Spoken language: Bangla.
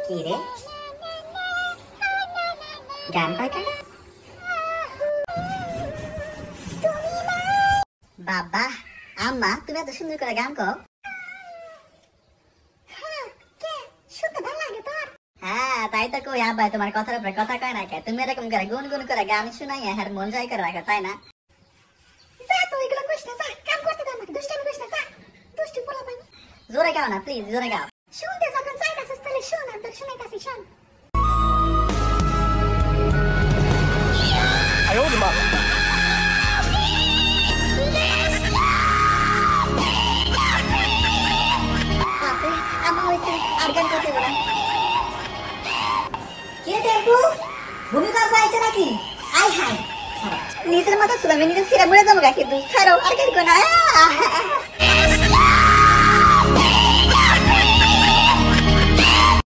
কি রে গান কয় কেন? বাবা আম্মা তুমি এত সুন্দর করে গান কও? হ্যাঁ তাই তো কই আব্বা তোমার কথার উপরে কথা কয় না কে? তুমি এরকম করে গুনগুন করে গান শুনাইয়া হ্যাঁ মন জয় করে রাখো তাই না? জোরে গাও না প্লিজ, জোরে গাও। শুনতে যখন চাইতাছিস তাহলে শোন, আমি তোকে শুনাইতাছি শোন। আর গান করতে বলা কে টেম্পু ভূমিকম্প আইছে নাকি? আই হাই নিজের মাথা চুলামে নিজের সিরা মরে যাবো কিন্তু ছাড়ো আর গান করো না।